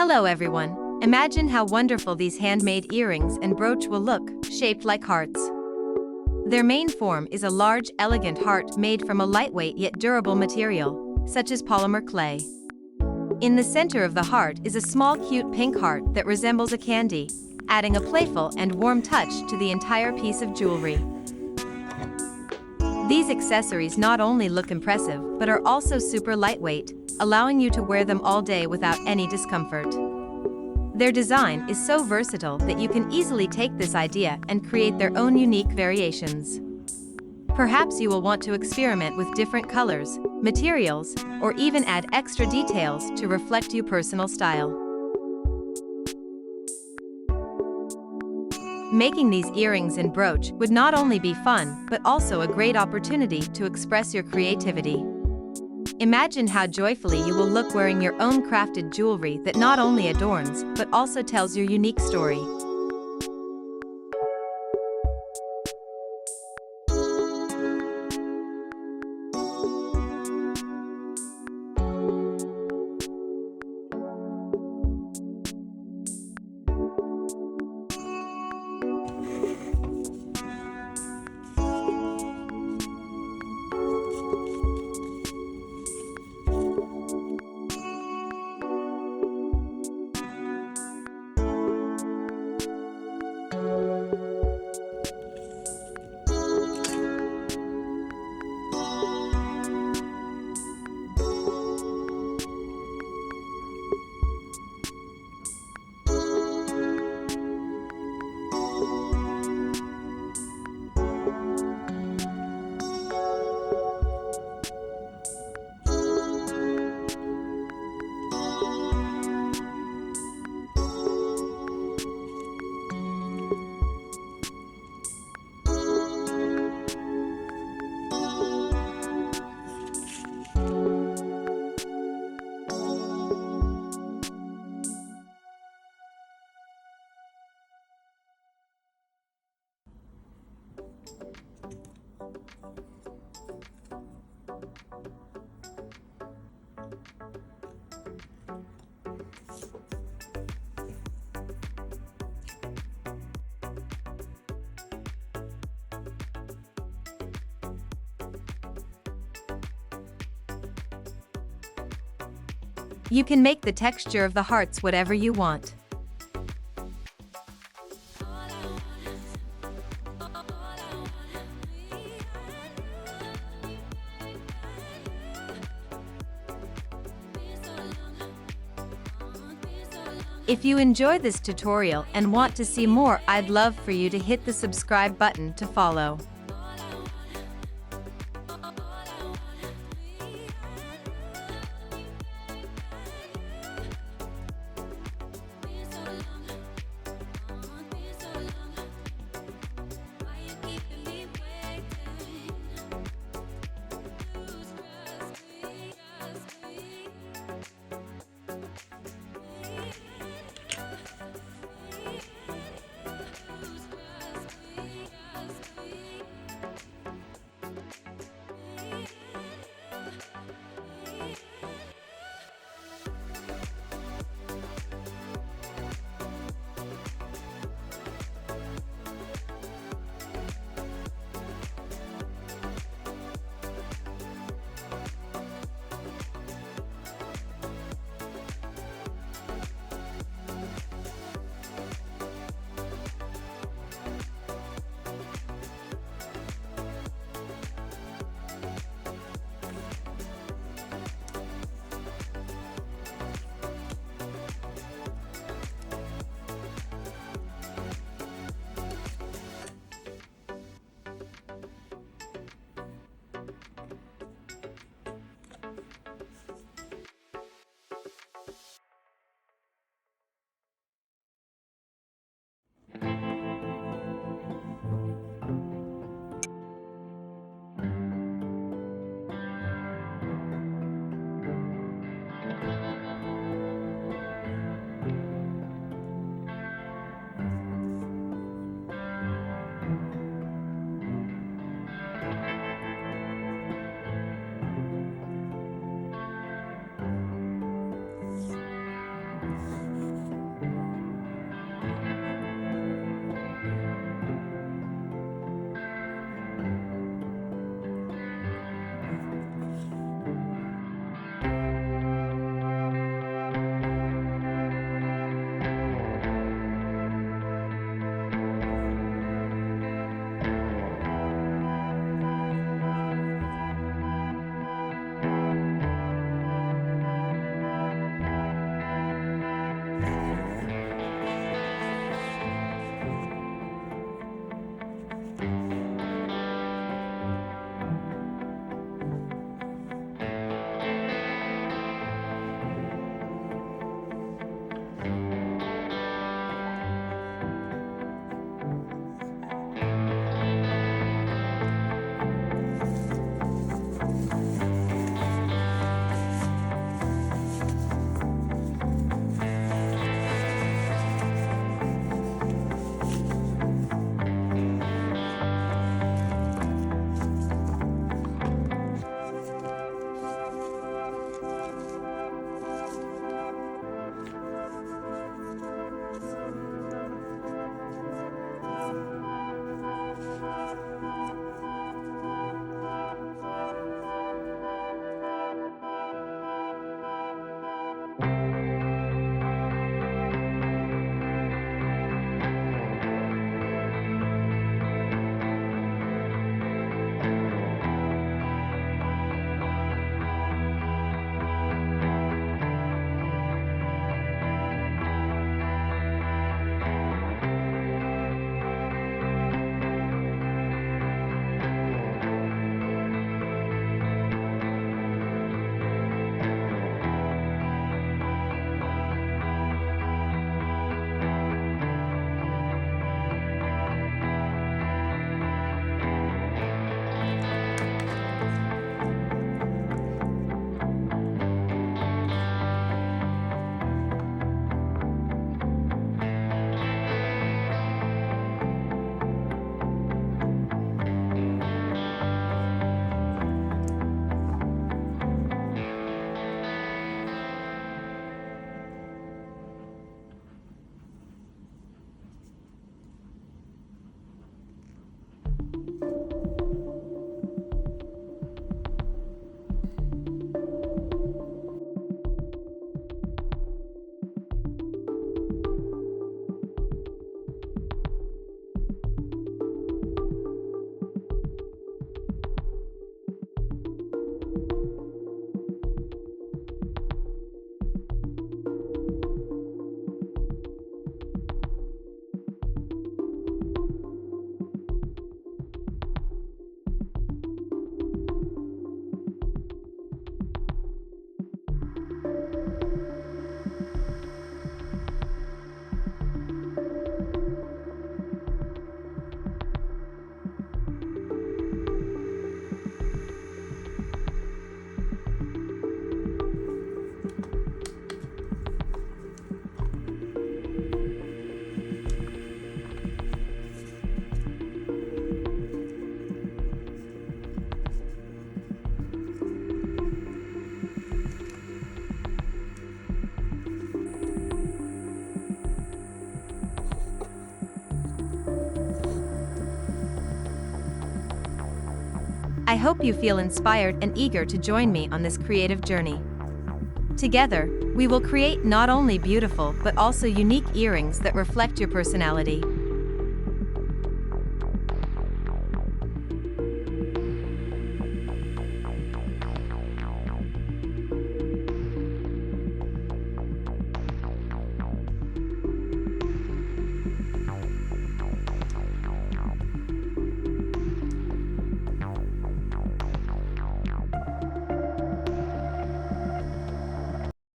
Hello everyone. Imagine how wonderful these handmade earrings and brooch will look, shaped like hearts. Their main form is a large, elegant heart made from a lightweight yet durable material, such as polymer clay. In the center of the heart is a small cute pink heart that resembles a candy, adding a playful and warm touch to the entire piece of jewelry. These accessories not only look impressive but are also super lightweight, allowing you to wear them all day without any discomfort. Their design is so versatile that you can easily take this idea and create their own unique variations. Perhaps you will want to experiment with different colors, materials, or even add extra details to reflect your personal style. Making these earrings and brooch would not only be fun but also a great opportunity to express your creativity. Imagine how joyfully you will look wearing your own crafted jewelry that not only adorns but also tells your unique story. You can make the texture of the hearts whatever you want. If you enjoy this tutorial and want to see more, I'd love for you to hit the subscribe button to follow. hope you feel inspired and eager to join me on this creative journey. Together, we will create not only beautiful but also unique earrings that reflect your personality.